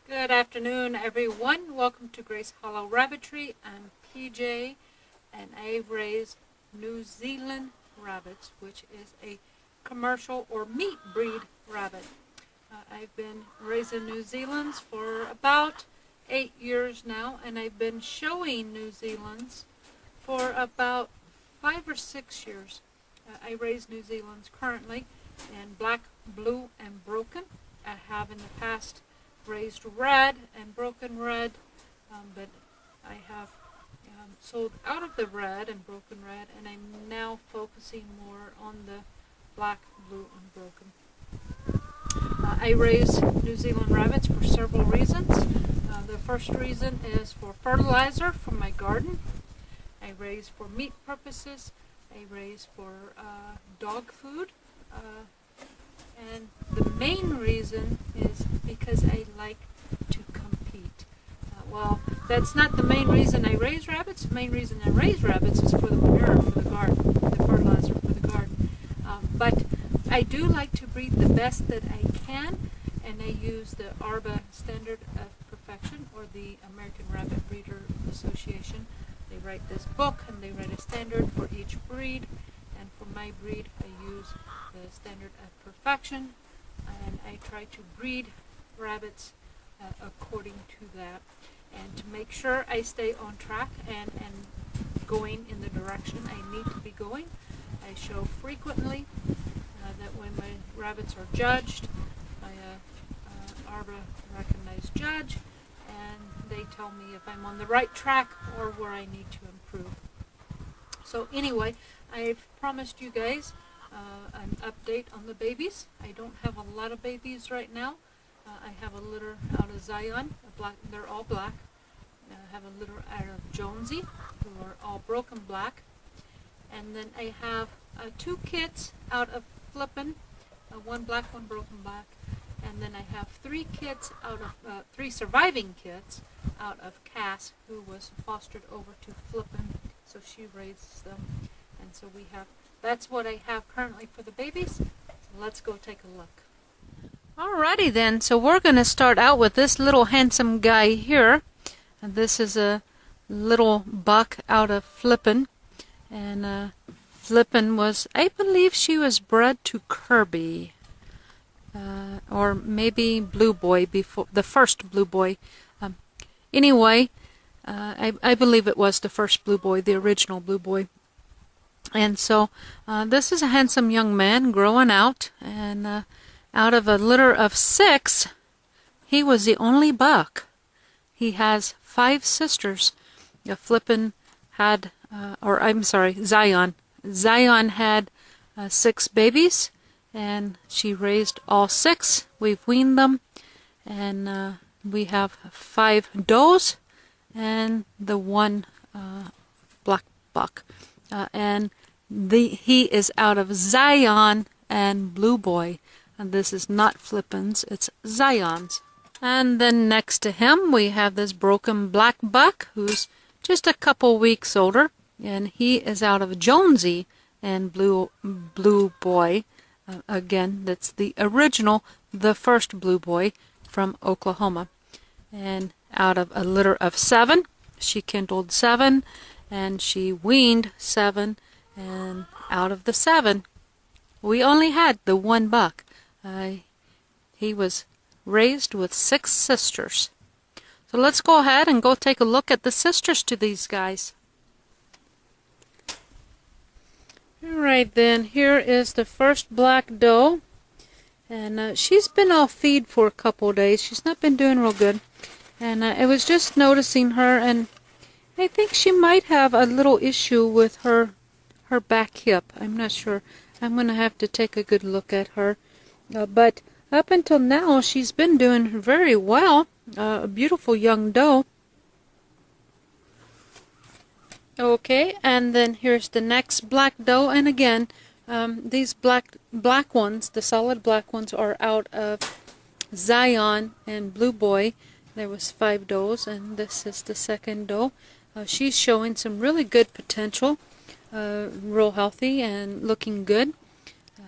Good afternoon, everyone. Welcome to Grace Hollow Rabbitry. I'm PJ, and I raise New Zealand rabbits, which is a commercial or meat breed rabbit. I've been raising New Zealands for about 8 years now, and I've been showing New Zealands for about 5 or 6 years. I raise New Zealands currently in black, blue, and broken. I have in the past raised red and broken red, but I have sold out of the red and broken red, and I'm now focusing more on the black, blue, and broken. I raise New Zealand rabbits for several reasons. The first reason is for fertilizer for my garden. I raise for meat purposes. I raise for dog food. And the main reason is because I like to compete. Well, that's not the main reason I raise rabbits. The main reason I raise rabbits is for the manure for the garden, the fertilizer for the garden. But I do like to breed the best that I can, and I use the ARBA Standard of Perfection, or the American Rabbit Breeder Association. They write this book, and they write a standard for each breed. And for my breed, I use the Standard of Perfection, and I try to breed rabbits according to that, and to make sure I stay on track and going in the direction I need to be going. I show frequently that when my rabbits are judged by a ARBA recognized judge, and they tell me if I'm on the right track or where I need to improve. So anyway, I've promised you guys an update on the babies. I don't have a lot of babies right now. I have a litter out of Zion, they're all black. I have a litter out of Jonsie, who are all broken black. And then I have 2 kits out of Flippin, one black, one broken black. And then I have 3 kits out of 3 surviving kits out of Cass, who was fostered over to Flippin, so she raises them. And so that's what I have currently for the babies. So let's go take a look. Alrighty then, so we're going to start out with this little handsome guy here. And this is a little buck out of Flippin. And Flippin was, I believe she was bred to Kirby. Or maybe Blue Boy, before the first Blue Boy. Anyway, I believe it was the first Blue Boy, the original Blue Boy. And so this is a handsome young man growing out, and out of a litter of 6, he was the only buck. He has 5 sisters. Flippin had, Zion. Zion had 6 babies, and she raised all 6. We've weaned them, and we have 5 does and the 1 black buck. And he is out of Zion and Blue Boy. And this is not Flippin's, it's Zion's. And then next to him we have this broken black buck, who's just a couple weeks older. And he is out of Jonsie and Blue Boy. Again, that's the original, the first Blue Boy from Oklahoma. And out of a litter of 7, she kindled 7, and she weaned 7, and out of the 7, we only had the 1 buck. He was raised with 6 sisters. So let's go ahead and go take a look at the sisters to these guys. Alright then, here is the first black doe, and she's been off feed for a couple of days. She's not been doing real good, and I was just noticing her, and I think she might have a little issue with her back hip. I'm not sure. I'm going to have to take a good look at her. But up until now, she's been doing very well. A beautiful young doe. Okay, and then here's the next black doe. And again, these black ones, the solid black ones, are out of Zion and Blue Boy. There was 5 does, and this is the second doe. She's showing some really good potential, real healthy and looking good.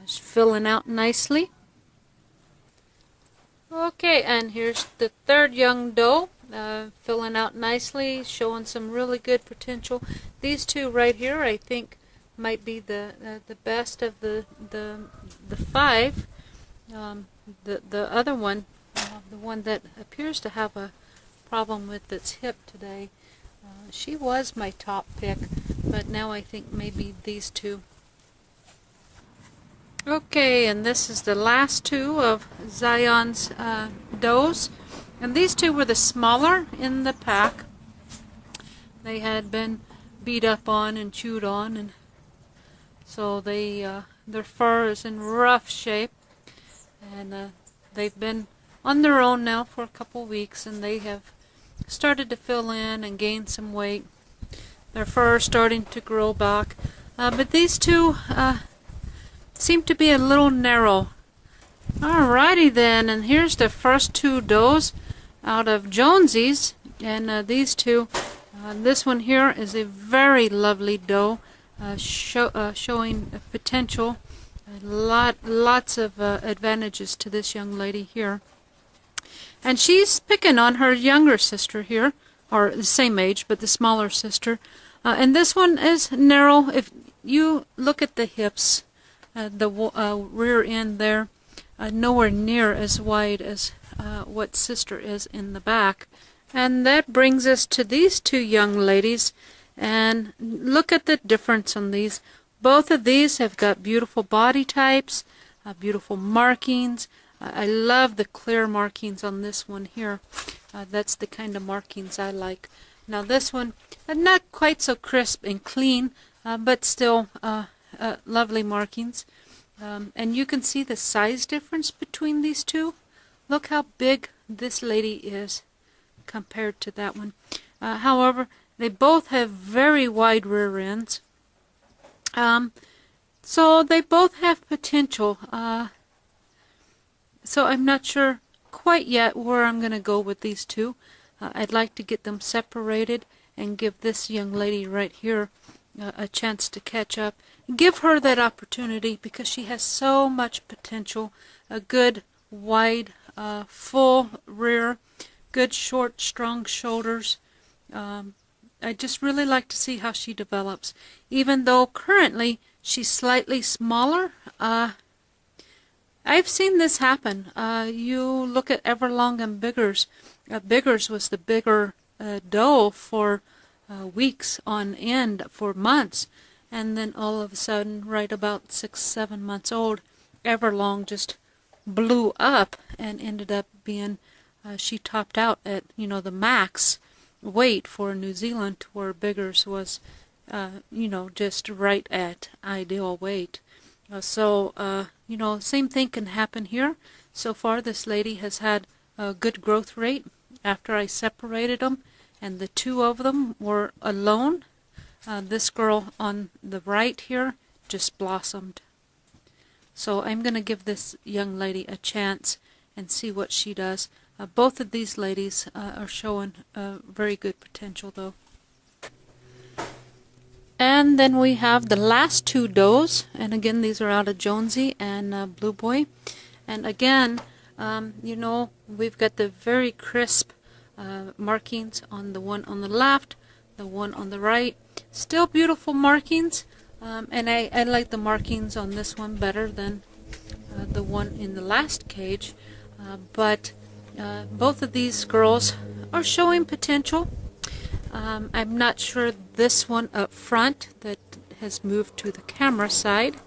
She's filling out nicely. Okay, and here's the third young doe, filling out nicely, showing some really good potential. These two right here, I think, might be the best of the five. The other one, the one that appears to have a problem with its hip today, she was my top pick, but now I think maybe these two. Okay, and this is the last two of Zion's does, and these two were the smaller in the pack. They had been beat up on and chewed on, and so their fur is in rough shape, and they've been on their own now for a couple weeks, and they have started to fill in and gain some weight. Their fur is starting to grow back, but these two seem to be a little narrow. Alrighty then, and here's the first two does out of Jonsie's, and these two, this one here is a very lovely doe, showing potential, lots of advantages to this young lady here. And she's picking on her younger sister here, or the same age, but the smaller sister. And this one is narrow. If you look at the hips, the rear end there, nowhere near as wide as what sister is in the back. And that brings us to these two young ladies, and look at the difference on these. Both of these have got beautiful body types, beautiful markings. I love the clear markings on this one here. That's the kind of markings I like. Now this one, not quite so crisp and clean, but still lovely markings. And you can see the size difference between these two. Look how big this lady is compared to that one. However, they both have very wide rear ends. So they both have potential. So I'm not sure quite yet where I'm going to go with these two. I'd like to get them separated and give this young lady right here a chance to catch up. Give her that opportunity because she has so much potential. A good, wide, full rear, good, short, strong shoulders. I just really like to see how she develops. Even though currently she's slightly smaller, I've seen this happen. You look at Everlong and Biggers. Biggers was the bigger doe for weeks on end, for months. And then all of a sudden, right about 6-7 months old, Everlong just blew up and ended up being, she topped out at, the max weight for New Zealand, where Biggers was, just right at ideal weight. Same thing can happen here. So far, this lady has had a good growth rate after I separated them, and the two of them were alone. This girl on the right here just blossomed. So I'm going to give this young lady a chance and see what she does. Both of these ladies are showing very good potential, though. And then we have the last two does, and again these are out of Jonsie and Blue Boy. And again, we've got the very crisp markings on the one on the left, the one on the right. Still beautiful markings, and I like the markings on this one better than the one in the last cage. But both of these girls are showing potential. I'm not sure this one up front that has moved to the camera side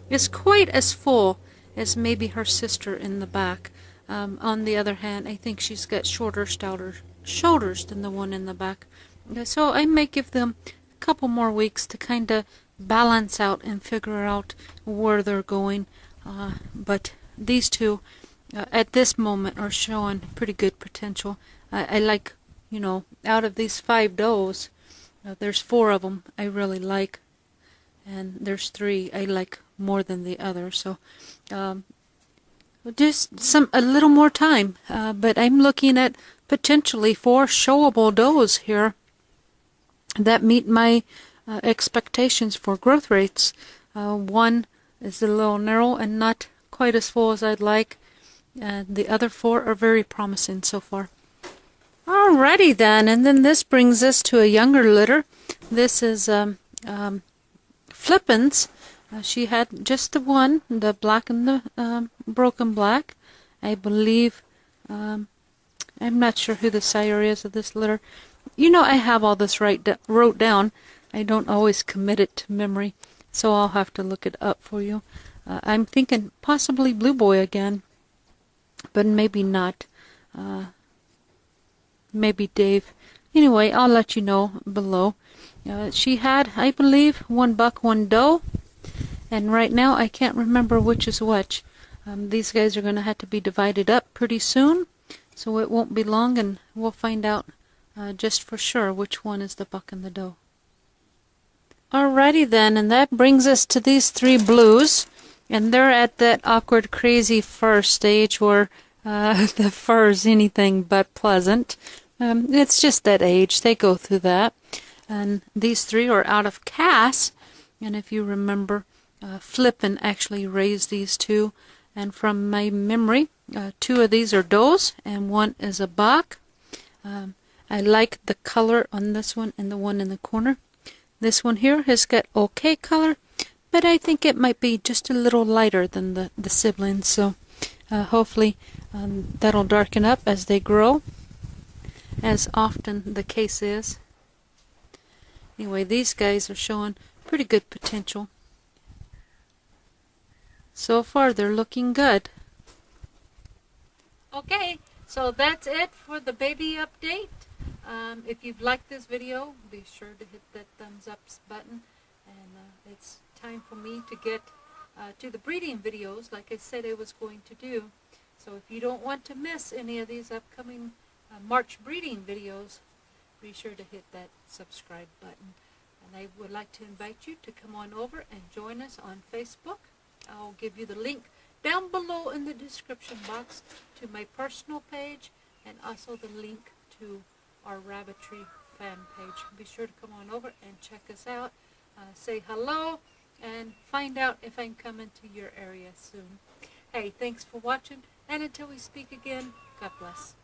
is quite as full as maybe her sister in the back. On the other hand, I think she's got shorter, stouter shoulders than the one in the back. So I may give them a couple more weeks to kind of balance out and figure out where they're going. But these two at this moment are showing pretty good potential. I like, out of these 5 does, there's 4 of them I really like, and there's 3 I like more than the other. So just a little more time, but I'm looking at potentially 4 showable does here that meet my expectations for growth rates. One is a little narrow and not quite as full as I'd like. The other 4 are very promising so far. Alrighty then, and then this brings us to a younger litter. This is Flippin's. She had just the one, the black and the broken black. I believe, I'm not sure who the sire is of this litter. You know, I have all this wrote down. I don't always commit it to memory, so I'll have to look it up for you. I'm thinking possibly Blue Boy again, but maybe not. Maybe Dave. Anyway, I'll let you know below. She had, I believe, 1 buck, 1 doe, and right now I can't remember which is which. These guys are going to have to be divided up pretty soon, so it won't be long, and we'll find out just for sure which one is the buck and the doe. Alrighty then, and that brings us to these 3 blues, and they're at that awkward, crazy fur stage where the fur is anything but pleasant. It's just that age. They go through that. And these 3 are out of Cass. And if you remember, Flippin actually raised these 2. And from my memory, 2 of these are does and 1 is a buck. I like the color on this one and the one in the corner. This one here has got okay color, but I think it might be just a little lighter than the siblings. So hopefully that'll darken up as they grow, as often the case is. Anyway, these guys are showing pretty good potential. So far, they're looking good. Okay, so that's it for the baby update. If you've liked this video, be sure to hit that thumbs up button. And it's time for me to get to the breeding videos like I said I was going to do. So if you don't want to miss any of these upcoming March breeding videos, be sure to hit that subscribe button. And I would like to invite you to come on over and join us on Facebook. I'll give you the link down below in the description box to my personal page and also the link to our rabbitry fan page. Be sure to come on over and check us out. Say hello and find out if I'm coming to your area soon. Hey, thanks for watching, and until we speak again, God bless.